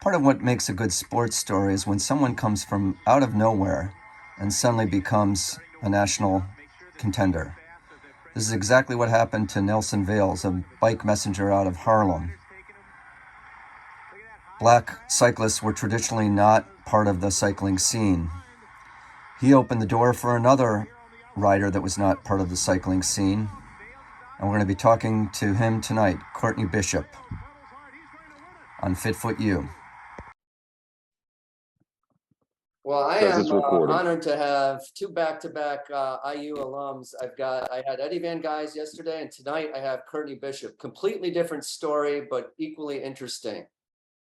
Part of what makes a good sports story is when someone comes from out of nowhere and suddenly becomes a national contender. This is exactly what happened to Nelson Vales, a bike messenger out of Harlem. Black cyclists were traditionally not part of the cycling scene. He opened the door for another rider that was not part of the cycling scene, and we're going to be talking to him tonight, Courtney Bishop, on Fitfoot U. Well, I am honored to have two back-to-back IU alums. I had Eddie Van Gys yesterday, and tonight I have Courtney Bishop. Completely different story, but equally interesting.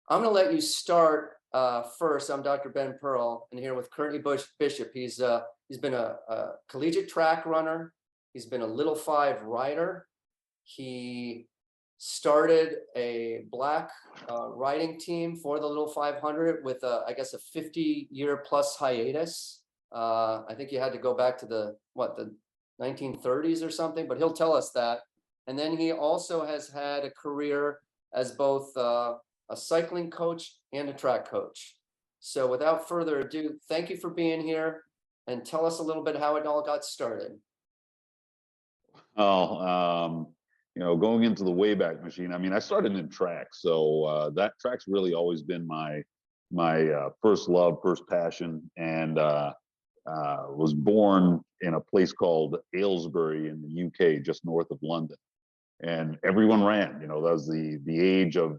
I'm going to let you start first. I'm Dr. Ben Pearl, and here with Courtney Bishop. He's been a collegiate track runner. He's been a Little Five rider. He started a black riding team for the Little 500 with I guess a 50-year plus hiatus. I think you had to go back to the 1930s or something, but he'll tell us that. And then he also has had a career as both a cycling coach and a track coach. So without further ado, thank you for being here, and tell us a little bit how it all got started. Going into the Wayback Machine, I mean, I started in track, so that track's really always been my first love, first passion, and was born in a place called Aylesbury in the UK, just north of London, and everyone ran. That was the age of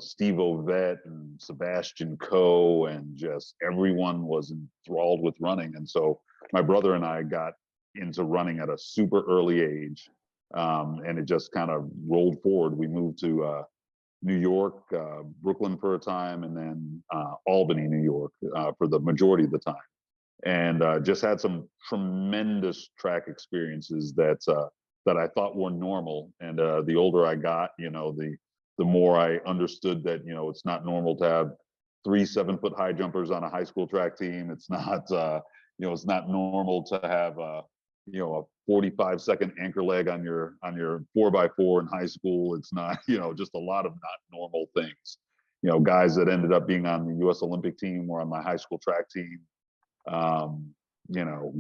Steve Ovett and Sebastian Coe, and just everyone was enthralled with running. And so my brother and I got into running at a super early age. And it just kind of rolled forward. We moved to New York, Brooklyn for a time, and then Albany, New York for the majority of the time. And just had some tremendous track experiences that I thought were normal. And the older I got, the more I understood that, it's not normal to have 3 7-foot high jumpers on a high school track team. It's not, it's not normal to have a 45-second anchor leg on your 4x4 in high school. It's not, just a lot of not normal things. Guys that ended up being on the U.S. Olympic team were on my high school track team.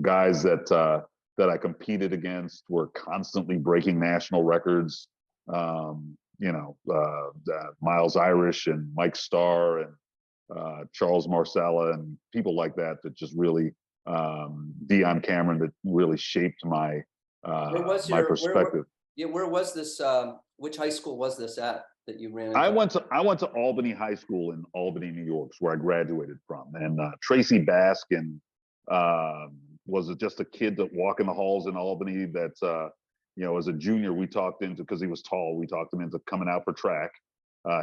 Guys that I competed against were constantly breaking national records. Miles Irish and Mike Starr and Charles Marsala and people like that just really, Dion Cameron, that really shaped my perspective. Where was this? Which high school was this at that you ran into? I went to Albany High School in Albany, New York, where I graduated from. And Tracy Baskin was just a kid that walked in the halls in Albany that, as a junior, we talked into, because he was tall, we talked him into coming out for track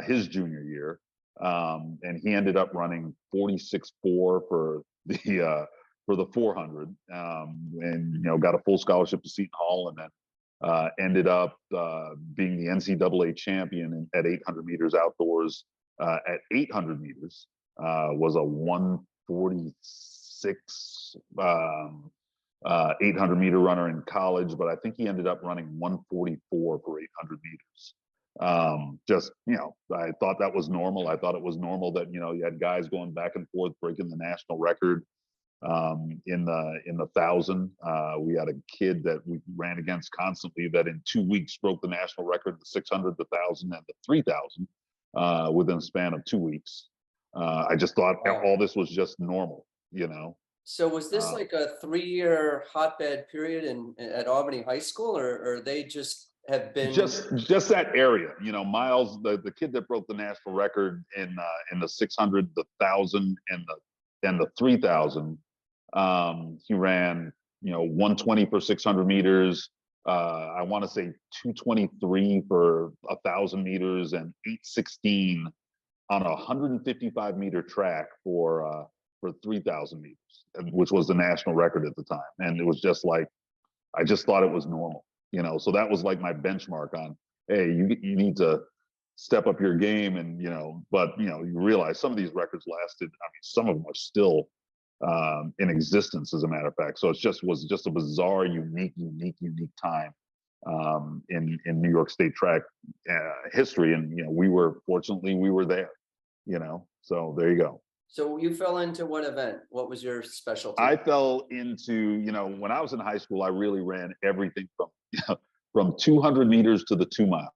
his junior year. And he ended up running 46.4 for the 400, and got a full scholarship to Seton Hall, and then ended up being the NCAA champion at 800 meters outdoors. At 800 meters, was a 146 800 meter runner in college, but I think he ended up running 144 for 800 meters. I thought that was normal. I thought it was normal that you had guys going back and forth breaking the national record. In the 1,000, we had a kid that we ran against constantly that in 2 weeks broke the national record, the 600, the 1,000, and the 3,000 within a span of 2 weeks. I just thought all this was just normal, So was this like a 3-year hotbed period at Albany High School, or they just have been just that area? Miles, the kid that broke the national record in the 600, the 1,000, and the 3,000. He ran, 120 for 600 meters. I want to say 223 for 1,000 meters and 816 on a 155 meter track for 3,000 meters, which was the national record at the time. And it was just like, I just thought it was normal, So that was like my benchmark on, hey, you need to step up your game, and but you realize some of these records lasted. I mean, some of them are still in existence, as a matter of fact. So was just a bizarre, unique time in New York State track history. And fortunately we were there. So there you go. So you fell into what event? What was your specialty? I fell into, when I was in high school, I really ran everything from 200 meters to the 2 mile.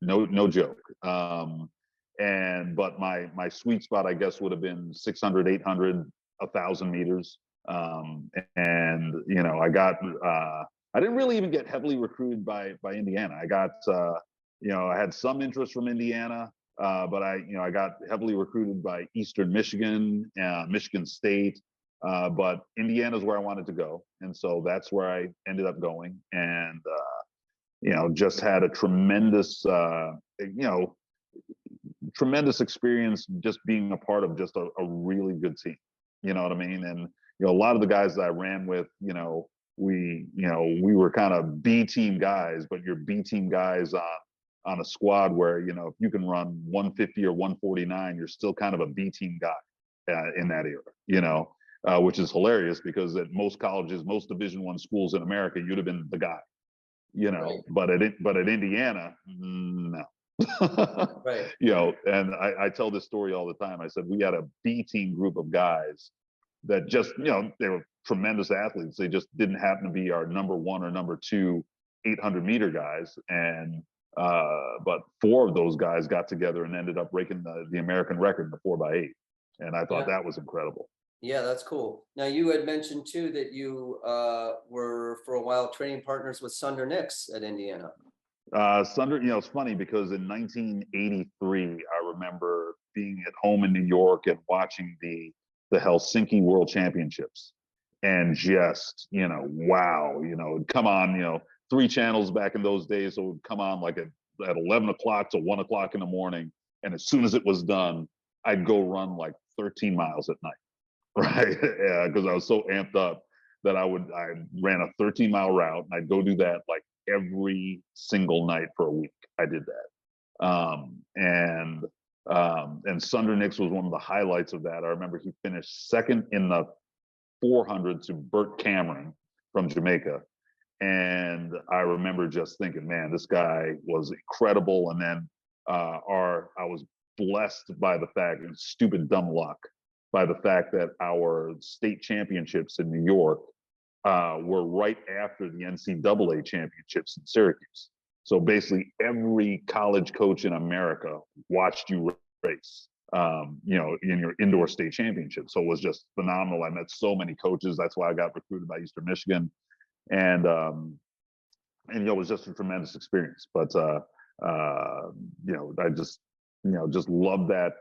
No joke. But my sweet spot, I guess, would have been 600, 800, 1,000 meters. I didn't really even get heavily recruited by Indiana. I had some interest from Indiana, but I got heavily recruited by Eastern Michigan, Michigan State. But Indiana's where I wanted to go, and so that's where I ended up going. And just had a tremendous experience just being a part of just a really good team. You know what I mean? And a lot of the guys that I ran with, we were kind of B team guys, but you're B team guys on a squad where if you can run 150 or 149, you're still kind of a B team guy in that era. Which is hilarious because at most colleges, most Division I schools in America, you'd have been the guy. Right. But at Indiana, no. Right. And I tell this story all the time. I said we had a B team group of guys that just, they were tremendous athletes. They just didn't happen to be our number one or number two 800-meter guys. And but 4 of those guys got together and ended up breaking the American record in the 4x8. And I thought that was incredible. Yeah, that's cool. Now, you had mentioned too that you were for a while training partners with Sunder Nix at Indiana. Sunder, it's funny because in 1983, I remember being at home in New York and watching the Helsinki World Championships, and just wow, it'd come on 3 channels back in those days, so it would come on like at 11 o'clock to 1 o'clock in the morning, and as soon as it was done, I'd go run like 13 miles at night. Right. Yeah. Because I was so amped up that I ran a 13-mile route, and I'd go do that like every single night for a week. I did that. And Sunder Nix was one of the highlights of that. I remember he finished second in the 400 to Burt Cameron from Jamaica. And I remember just thinking, man, this guy was incredible. And then I was blessed by the fact, and stupid dumb luck, by the fact that our state championships in New York were right after the NCAA championships in Syracuse. So basically every college coach in America watched you race, in your indoor state championship. So it was just phenomenal. I met so many coaches. That's why I got recruited by Eastern Michigan. And it was just a tremendous experience. But, I just love that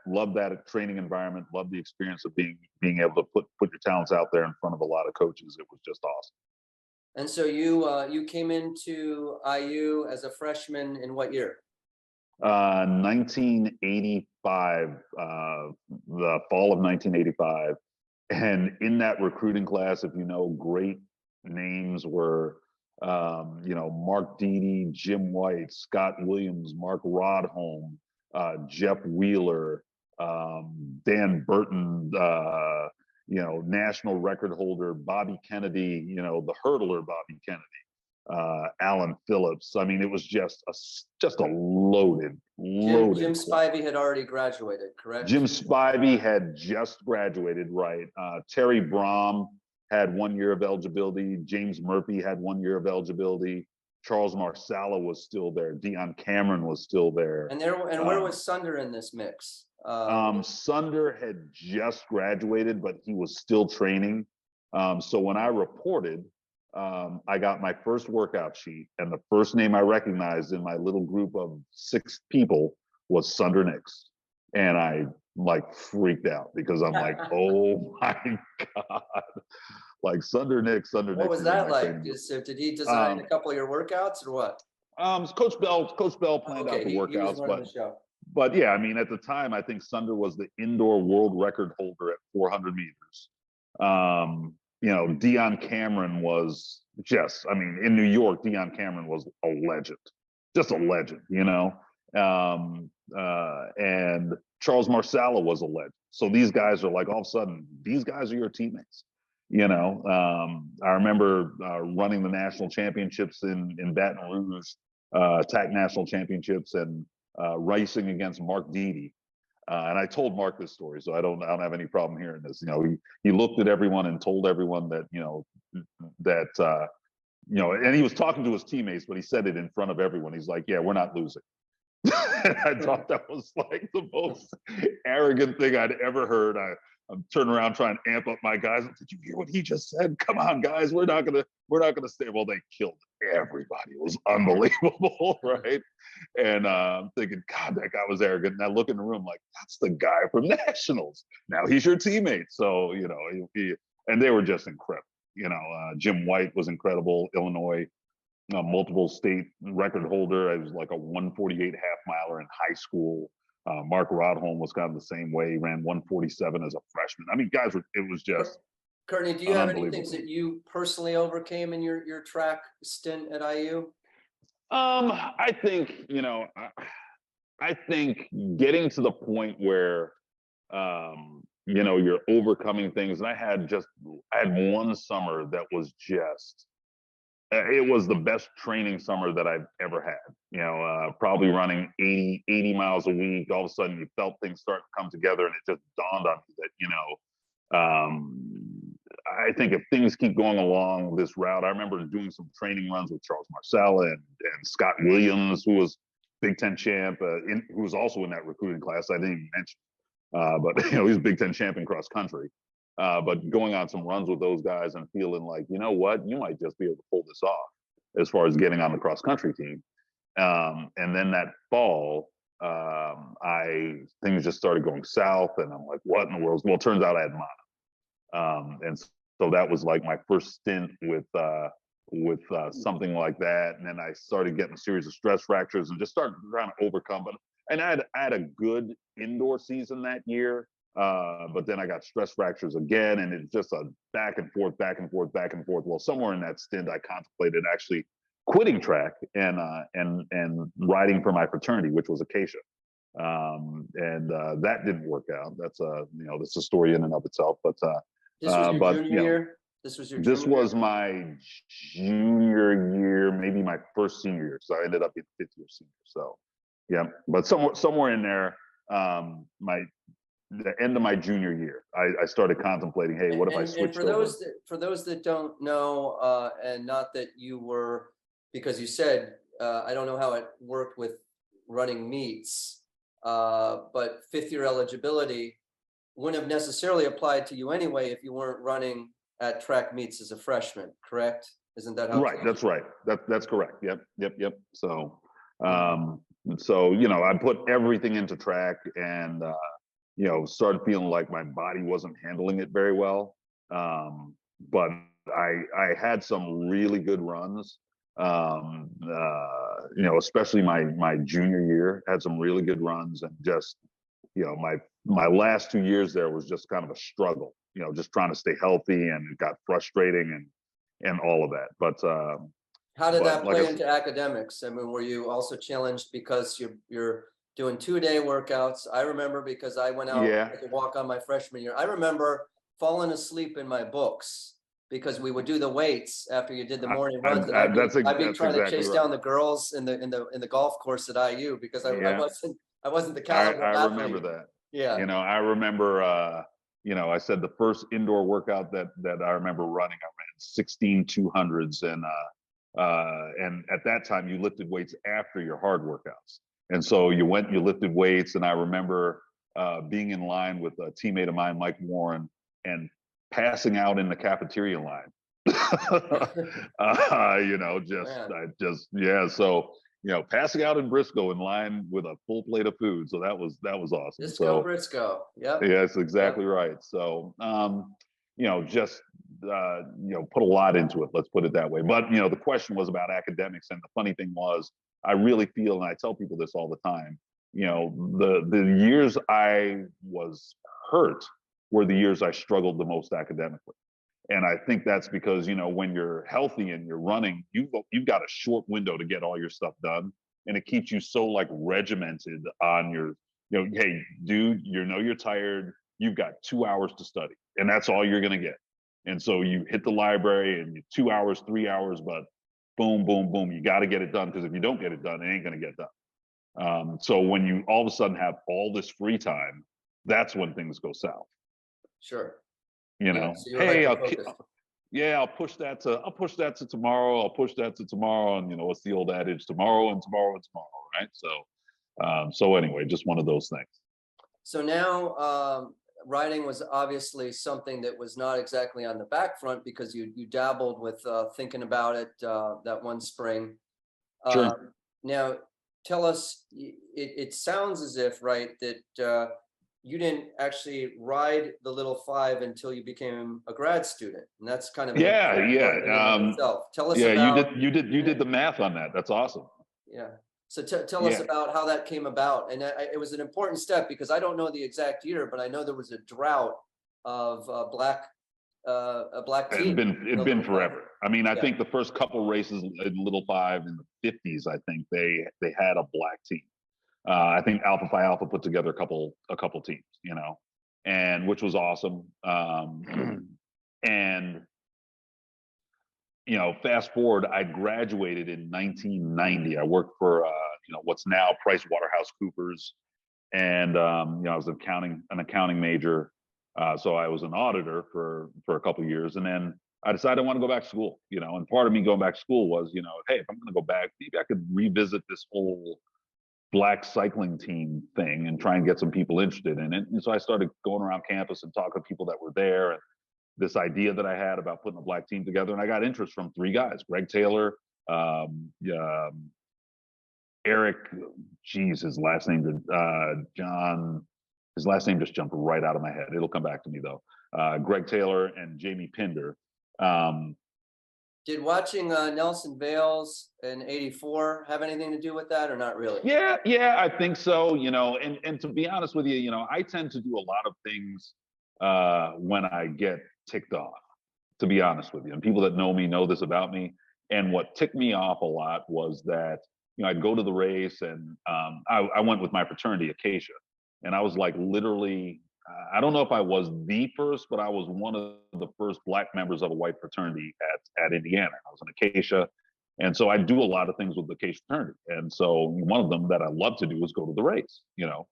training environment, love the experience of being able to put your talents out there in front of a lot of coaches. It was just awesome. And so you came into IU as a freshman in what year? 1985, the fall of 1985. And in that recruiting class, if great names were, Mark Deedy, Jim White, Scott Williams, Mark Rodholm, Jeff Wheeler, Dan Burton, national record holder Bobby Kennedy, the hurdler Bobby Kennedy, Alan Phillips. I mean, it was just a loaded. Jim Spivey had already graduated, correct? Jim Spivey had just graduated, right? Terry Brom had 1 year of eligibility. James Murphy had 1 year of eligibility. Charles Marsala was still there. Dion Cameron was still there. And where was Sunder in this mix? Sunder had just graduated, but he was still training. So when I reported, I got my first workout sheet, and the first name I recognized in my little group of 6 people was Sunder Nix. And I freaked out because I'm like, oh my God. Like Sunder Nix. What was that like? Did he design a couple of your workouts or what? Coach Bell planned out the workouts, but yeah, I mean, at the time, I think Sunder was the indoor world record holder at 400 meters. Dion Cameron was in New York, Dion Cameron was a legend, just a legend, and Charles Marsala was a legend. So these guys are like, all of a sudden, these guys are your teammates. I remember running the national championships in Baton Rouge, TAC national championships, and racing against Mark Deedy. And I told Mark this story, so I don't have any problem hearing this. You know, he looked at everyone and told everyone that, and he was talking to his teammates, but he said it in front of everyone. He's like, yeah, we're not losing. I thought that was like the most arrogant thing I'd ever heard. I'm turning around trying to amp up my guys. Did you hear what he just said? Come on, guys, we're not gonna stay. Well, they killed everybody. It was unbelievable, right? And I'm thinking, God, that guy was arrogant. And I look in the room like, that's the guy from Nationals. Now he's your teammate. So and they were just incredible. Jim White was incredible. Illinois. Multiple state record holder. I was like a 148 half miler in high school. Mark Rodholm was kind of the same way. He ran 147 as a freshman. I mean, guys, it was just. Courtney, do you have any things that you personally overcame in your track stint at IU? I think, I think getting to the point where, you're overcoming things. And I had one summer that was just, it was the best training summer that I've ever had. Probably running 80 miles a week. All of a sudden you felt things start to come together, and it just dawned on me that, I think if things keep going along this route, I remember doing some training runs with Charles Marcel and Scott Williams, who was Big Ten champ, who was also in that recruiting class. I didn't even mention, but he was Big Ten champ in cross country. But going on some runs with those guys and feeling like, you know what, you might just be able to pull this off as far as getting on the cross country team. And then that fall, things just started going south, and I'm like, what in the world? Well, it turns out I had mono. And so that was like my first stint with something like that. And then I started getting a series of stress fractures and just started trying to overcome it. And I had a good indoor season that year. But then I got stress fractures again, and it's just a back and forth. Well, somewhere in that stint, I contemplated actually quitting track and riding for my fraternity, which was Acacia. That didn't work out. That's a story in and of itself. But this was your junior year. This was my junior year, maybe my first senior year, because I ended up being fifth year senior. So, yeah, but somewhere in there, the end of my junior year, I started contemplating, hey, what if I switched over? For those that don't know, and not that you were, because you said, I don't know how it worked with running meets, but fifth year eligibility wouldn't have necessarily applied to you anyway if you weren't running at track meets as a freshman, correct? Isn't that how? Right, that's right. That's correct. Yep. So, I put everything into track, and started feeling like my body wasn't handling it very well. But I had some really good runs. Especially my junior year, had some really good runs, and just, my last 2 years there was just kind of a struggle, just trying to stay healthy, and it got frustrating and all of that. But how did that play into academics? I mean, were you also challenged because you're doing 2-day workouts? I remember, because I went out to walk on my freshman year. I remember falling asleep in my books because we would do the weights after you did the morning runs. I'd be trying to chase down the girls in the golf course at IU because I wasn't the caliber athlete. I remember that. Yeah. I remember, I said the first indoor workout that I remember running, I ran 16 200s, and at that time you lifted weights after your hard workouts. And so you lifted weights, and I remember being in line with a teammate of mine, Mike Warren, and passing out in the cafeteria line. So, passing out in Briscoe in line with a full plate of food. So that was awesome. Briscoe. Yep. Yes, exactly right. So, put a lot into it. Let's put it that way. But, the question was about academics. And the funny thing was, I really feel, and I tell people this all the time, the years I was hurt were the years I struggled the most academically. And I think that's because, when you're healthy and you're running, you've got a short window to get all your stuff done. And it keeps you so regimented on your, hey, dude, you're tired. You've got 2 hours to study, and that's all you're going to get. And so you hit the library, and 2 hours, 3 hours, but boom, boom, boom. You got to get it done, because if you don't get it done, it ain't going to get done. So when you all of a sudden have all this free time, that's when things go south. Sure. You Yeah, know, so you're hey, hyper-focused. I'll push that to tomorrow. I'll push that to tomorrow. And you know, what's the old adage? Tomorrow and tomorrow and tomorrow, right? So anyway, just one of those things. So now, writing was obviously something that was not exactly on the back front because you dabbled with thinking about it that one spring. Sure. Now, tell us, it sounds as if, right, that you didn't actually ride the Little Five until you became a grad student, and that's kind of an interesting story in and of itself. Tell us Yeah, about. you did the math on that. That's awesome. Yeah. So tell us Yeah. about how that came about, and it was an important step because I don't know the exact year, but I know there was a drought of a black team. It'd been forever. I mean, I Yeah. think the first couple races in Little Five in the 50s, I think they had a black team. I think Alpha Phi Alpha put together a couple teams, you know, and which was awesome. And you know, fast forward, I graduated in 1990. I worked for you know, what's now Price Waterhouse Coopers, and you know, I was an accounting major. So I was an auditor for a couple of years, and then I decided I want to go back to school. You know, and part of me going back to school was, you know, hey, if I'm going to go back, maybe I could revisit this whole black cycling team thing and try and get some people interested in it. And so I started going around campus and talking to people that were there, and this idea that I had about putting a black team together. And I got interest from three guys: Greg Taylor, Eric, geez, his last name, John. His last name just jumped right out of my head. It'll come back to me though. Greg Taylor and Jamie Pinder. Did watching Nelson Vales in '84 have anything to do with that, or not really? Yeah, I think so. You know, and to be honest with you, you know, I tend to do a lot of things when I get ticked off. To be honest with you, and people that know me know this about me. And what ticked me off a lot was that, you know, I'd go to the race, and I went with my fraternity, Acacia, and I was like literally. I don't know if I was the first, but I was one of the first black members of a white fraternity at Indiana. I was an Acacia, and so I do a lot of things with the Acacia fraternity. And so one of them that I love to do is go to the race, you know,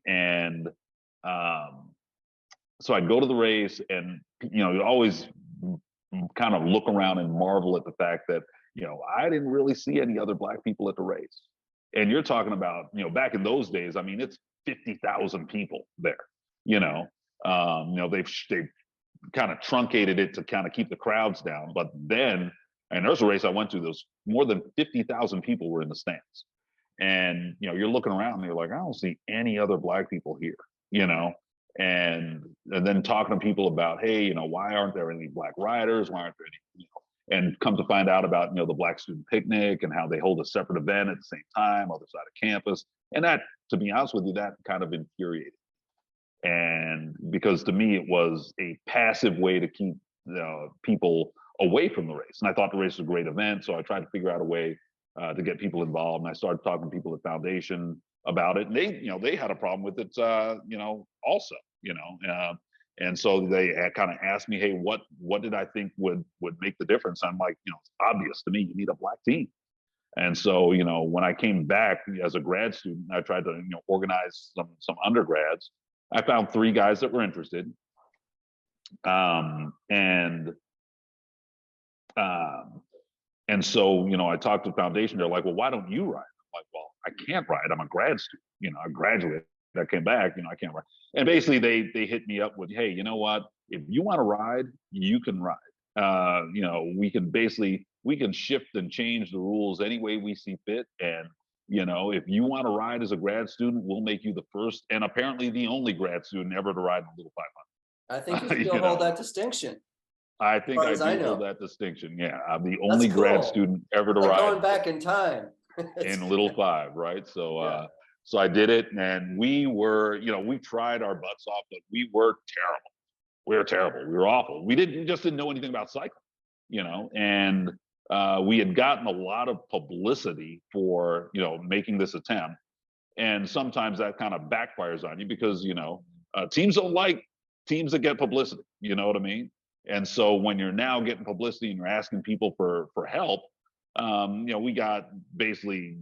and so I'd go to the race, and you know, you always kind of look around and marvel at the fact that, you know, I didn't really see any other black people at the race. And you're talking about, you know, back in those days, I mean, it's 50,000 people there. You know, they've kind of truncated it to kind of keep the crowds down. But then, and there's a race I went to, there's more than 50,000 people were in the stands. And, you know, you're looking around and you're like, I don't see any other black people here, you know? And then talking to people about, hey, you know, why aren't there any black riders? Why aren't there any, you know, and come to find out about, you know, the Black Student Picnic and how they hold a separate event at the same time, other side of campus. And that, to be honest with you, that kind of infuriated. And because to me, it was a passive way to keep people away from the race. And I thought the race was a great event. So I tried to figure out a way to get people involved. And I started talking to people at Foundation about it. And they, you know, they had a problem with it, you know, also, you know. And so they kind of asked me, hey, what did I think would make the difference? I'm like, you know, it's obvious to me, you need a black team. And so, you know, when I came back as a grad student, I tried to, you know, organize some undergrads. I found three guys that were interested. And so, you know, I talked to Foundation. They're like, well, why don't you ride? I'm like, well, I can't ride. I'm a grad student. You know, I graduated. I came back. You know, I can't ride. And basically, they hit me up with, hey, you know what? If you want to ride, you can ride. You know, we can shift and change the rules any way we see fit. And you know, if you want to ride as a grad student, we'll make you the first and apparently the only grad student ever to ride the Little 500. I think you still hold that distinction. I think I do hold that distinction. Yeah, I'm the only That's cool. grad student ever to ride. Going back in time. In Little Five, right? So, yeah. So I did it, and we were, you know, we tried our butts off, but we were terrible. We were terrible. We were awful. We just didn't know anything about cycling, you know, and we had gotten a lot of publicity for, you know, making this attempt. And sometimes that kind of backfires on you because, you know, teams don't like teams that get publicity, you know what I mean? And so when you're now getting publicity and you're asking people for help, you know, we got basically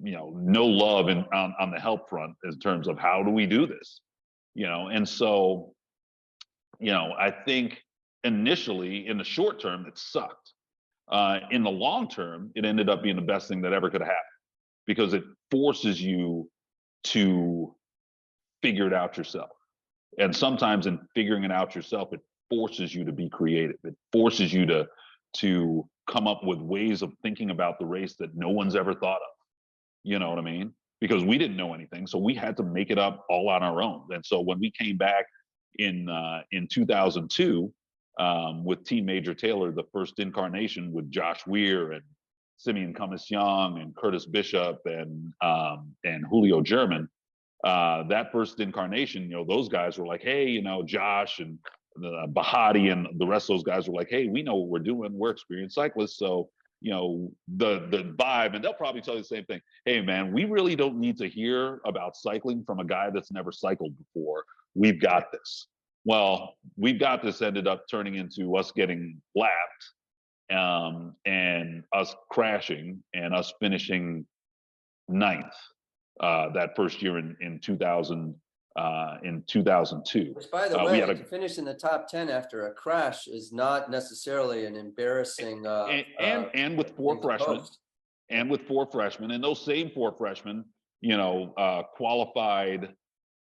no love on the help front in terms of how do we do this, and so, I think initially in the short term it sucked. In the long term, it ended up being the best thing that ever could have happened, because it forces you to figure it out yourself. And sometimes in figuring it out yourself, it forces you to be creative. It forces you to come up with ways of thinking about the race that no one's ever thought of. You know what I mean? Because we didn't know anything, so we had to make it up all on our own. And so when we came back in 2002 with Team Major Taylor, the first incarnation with Josh Weir and Simeon Cummins Young and Curtis Bishop and Julio German, that first incarnation, those guys were like, hey, Josh and Bahati and the rest of those guys were like, hey, we know what we're doing. We're experienced cyclists. So, the vibe, and they'll probably tell you the same thing. Hey, man, we really don't need to hear about cycling from a guy that's never cycled before. We've got this. Well, we've got this ended up turning into us getting lapped and us crashing and us finishing ninth that first year in 2002. Which, by the way, to finish in the top 10 after a crash is not necessarily an embarrassing. And with four freshmen, and those same four freshmen, qualified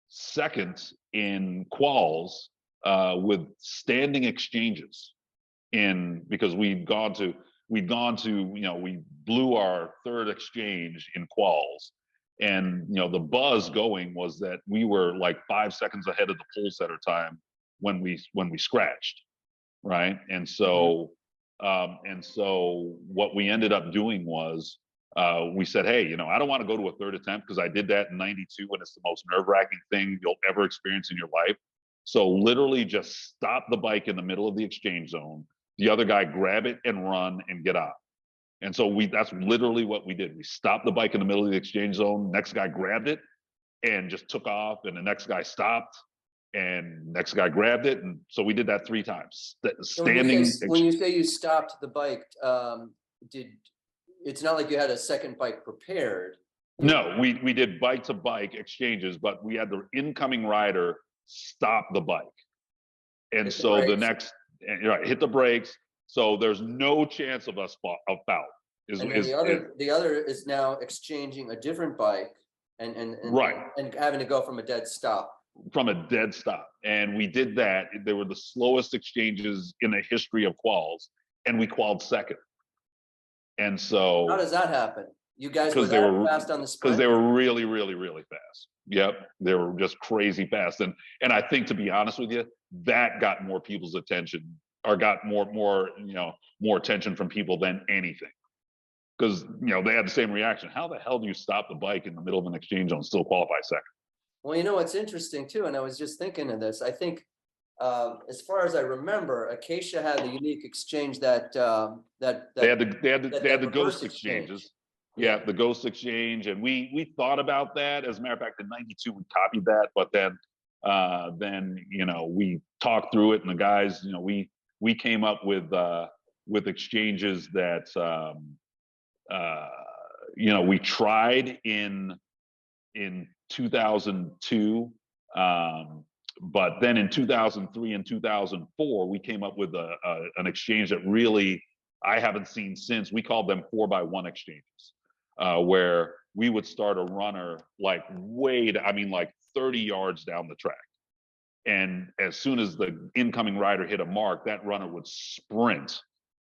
second in quals with standing exchanges because we blew our third exchange in quals. And the buzz going was that we were like 5 seconds ahead of the pole setter time when we scratched, right? And so what we ended up doing was we said, hey, I don't want to go to a third attempt because I did that in '92 and it's the most nerve-wracking thing you'll ever experience in your life. So literally just stop the bike in the middle of the exchange zone. The other guy grab it and run and get out. And so that's literally what we did. We stopped the bike in the middle of the exchange zone. Next guy grabbed it and just took off. And the next guy stopped and next guy grabbed it. And so we did that 3 times. Standing. When you say you stopped the bike, it's not like you had a second bike prepared. No, we did bike to bike exchanges, but we had the incoming rider stop the bike. And so the next, hit the brakes. So there's no chance of us of foul. The other is now exchanging a different bike and right, and having to go from a dead stop. From a dead stop, and we did that. They were the slowest exchanges in the history of quals, and we qualled second. And so, how does that happen? You guys were fast on the sprint? Because they were really, really, really fast. Yep, they were just crazy fast, and I think, to be honest with you, that got more people's attention. Or got more attention from people than anything, because they had the same reaction. How the hell do you stop the bike in the middle of an exchange zone and still qualify second? Well, what's interesting too, and I was just thinking of this. I think, as far as I remember, Acacia had the unique exchange that they had the ghost exchanges. Yeah, the ghost exchange, and we thought about that. As a matter of fact, in '92 we copied that, but then we talked through it, and the guys, we came up with exchanges that we tried in 2002, but then in 2003 and 2004 we came up with an exchange that really I haven't seen since. We called them 4x1 exchanges, where we would start a runner like 30 yards down the track. And as soon as the incoming rider hit a mark, that runner would sprint.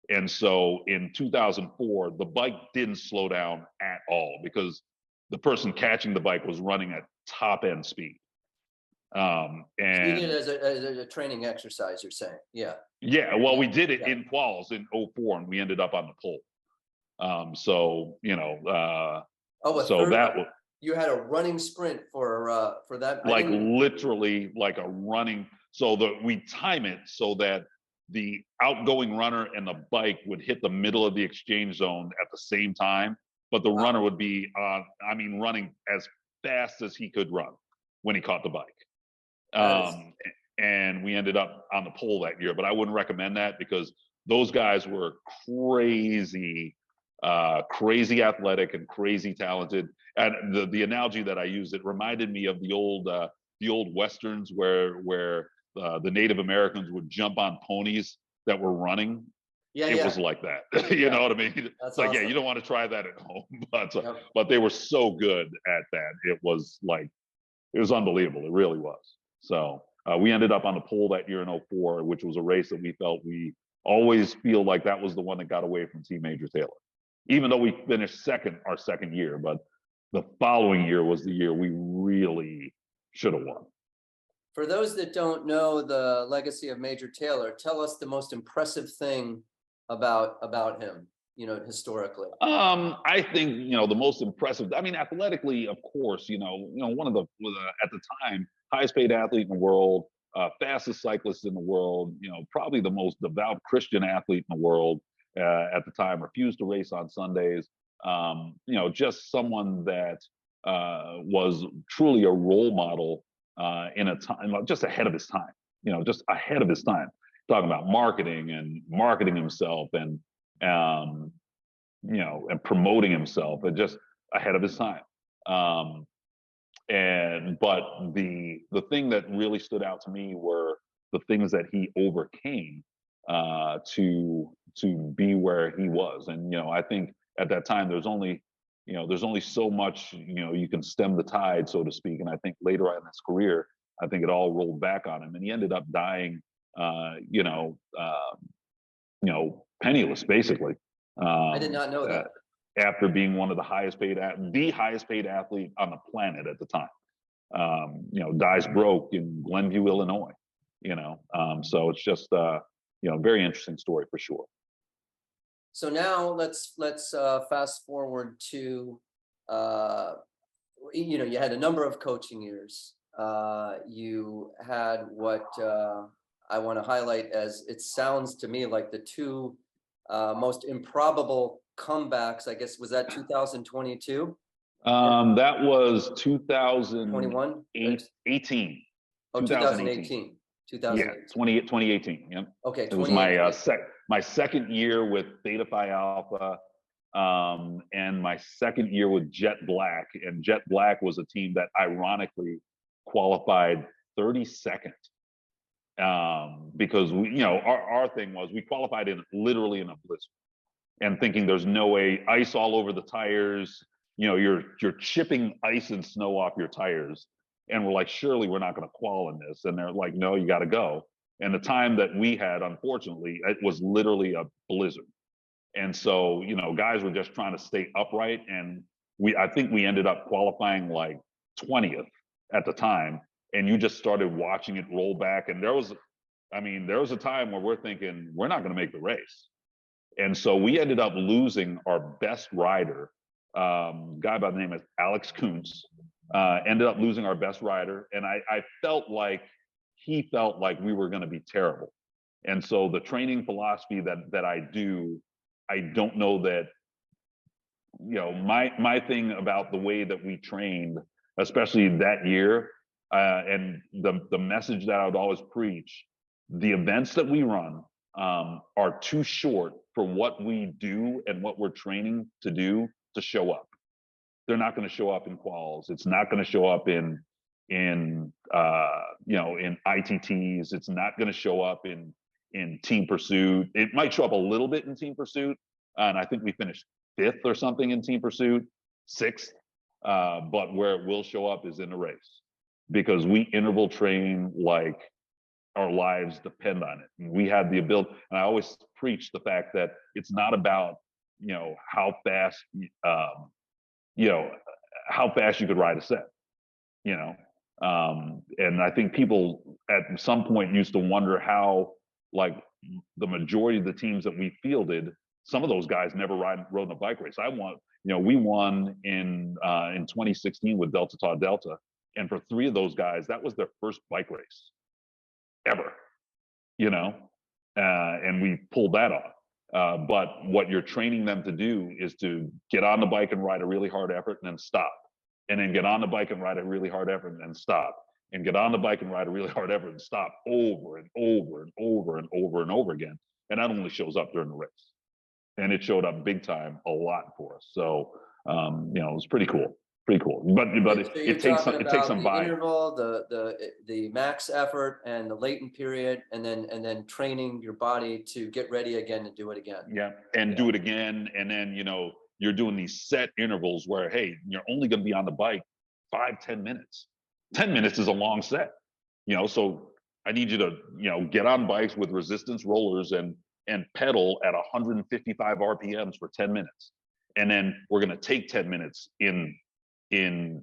And so in 2004, the bike didn't slow down at all because the person catching the bike was running at top end speed. And you did it as a training exercise, you're saying? Yeah. Yeah. Well, we did it in quals in '04, and we ended up on the pole. You had a running sprint for that, like literally like a running. So we time it so that the outgoing runner and the bike would hit the middle of the exchange zone at the same time, but the runner would be running as fast as he could run when he caught the bike. And we ended up on the pole that year, but I wouldn't recommend that because those guys were crazy crazy athletic and crazy talented. And the analogy that I used, it reminded me of the old westerns where the Native Americans would jump on ponies that were running. Yeah, it yeah. was like that. You know what I mean? That's like, awesome. yeah, you don't want to try that at home, but Yep. but they were so good at that. It was unbelievable. It really was. So we ended up on the pole that year in 04, which was a race that we felt we always feel like that was the one that got away from Team Major Taylor, even though we finished second our second year. But the following year was the year we really should have won. For those that don't know the legacy of Major Taylor, tell us the most impressive thing about him, historically. I think, the most impressive, I mean, athletically, of course, one of the, at the time, highest paid athlete in the world, fastest cyclist in the world, probably the most devout Christian athlete in the world at the time, refused to race on Sundays. Just someone that was truly a role model in a time, just ahead of his time, just ahead of his time, talking about marketing and marketing himself and promoting himself and just ahead of his time. But the thing that really stood out to me were the things that he overcame to be where he was. And I think at that time there's only so much you can stem the tide, so to speak. And I think later on in his career, I think it all rolled back on him, and he ended up dying, penniless, basically. I did not know that. After being one of the highest paid athlete on the planet at the time, dies broke in Glenview, Illinois. So it's just very interesting story for sure. So now let's fast forward to you had a number of coaching years. You had what I want to highlight as, it sounds to me like the two most improbable comebacks. I guess, was that 2022? That was 2021, 18. Oh, 2018. 2018. Yeah, 2018. Yep. Okay. It was my second year with Theta Phi Alpha, and my second year with Jet Black. And Jet Black was a team that ironically qualified 32nd. Because our thing was we qualified literally in a blizzard, and thinking there's no way, ice all over the tires, you're chipping ice and snow off your tires, and we're like, surely we're not going to qual in this. And they're like, no, you got to go. And the time that we had, unfortunately, it was literally a blizzard. And so, guys were just trying to stay upright, and I think we ended up qualifying like 20th at the time. And you just started watching it roll back. And there was a time where we're thinking, we're not going to make the race. And so we ended up losing our best rider, guy by the name of Alex Kuntz, ended up losing our best rider. And I felt like he felt like we were going to be terrible. And so the training philosophy that I do, I don't know that, my thing about the way that we trained, especially that year, and the message that I would always preach, the events that we run are too short for what we do and what we're training to do to show up. They're not going to show up in quals. It's not going to show up in ITTs. It's not going to show up in team pursuit. It might show up a little bit in team pursuit, and I think we finished 5th or something in team pursuit, 6th. But where it will show up is in the race, because we interval train like our lives depend on it. And we have the ability, and I always preach the fact that it's not about, how fast, how fast you could ride a set, and I think people at some point used to wonder how, like, the majority of the teams that we fielded, some of those guys never rode in a bike race. We won in 2016 with Delta Tau Delta. And for 3 of those guys, that was their first bike race ever, and we pulled that off. But what you're training them to do is to get on the bike and ride a really hard effort and then stop, and then get on the bike and ride a really hard effort and then stop, and get on the bike and ride a really hard effort and stop, over and over and over and over and over again. And that only shows up during the race. and it showed up big time a lot for us. So, you know, it was pretty cool. Pretty cool. But So it takes some the buy. interval, the max effort and the latent period, and then training your body to get ready again and do it again. Yeah. And do it again. And then, you know, you're doing these set intervals where, hey, you're only going to be on the bike 5-10 minutes. 10 minutes is a long set, you know, so I need you to, you know, get on bikes with resistance rollers and pedal at 155 RPMs for 10 minutes. And then we're going to take 10 minutes in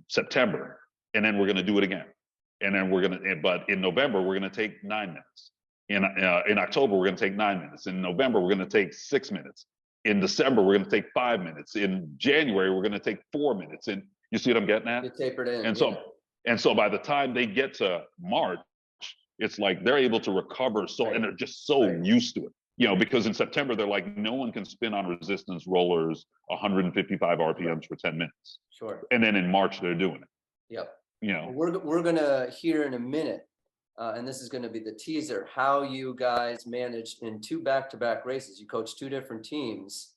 September, and then we're going to do it again. And then but in November, we're going to take 9 minutes. In October, we're going to take 9 minutes. In November, we're going to take 6 minutes. In December, we're going to take 5 minutes. In January, we're going to take 4 minutes. And you see what I'm getting at? You tapered in. And so by the time they get to March, it's like they're able to recover. And they're just so used to it. You know, because in September, they're like, no one can spin on resistance rollers 155 RPMs for 10 minutes. Sure. And then in March, they're doing it. Yep. You know, we're going to hear in a minute, and this is going to be the teaser, how you guys managed in 2 back-to-back races. You coached 2 different teams,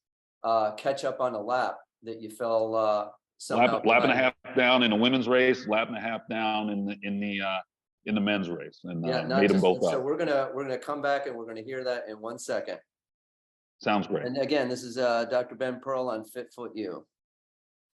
catch up on a lap that you fell somehow lap and a half down in a women's race, lap and a half down in the men's race, and made them both up. So we're gonna come back and we're gonna hear that in 1 second. Sounds great. And again, this is Dr. Ben Pearl on Fit Foot U.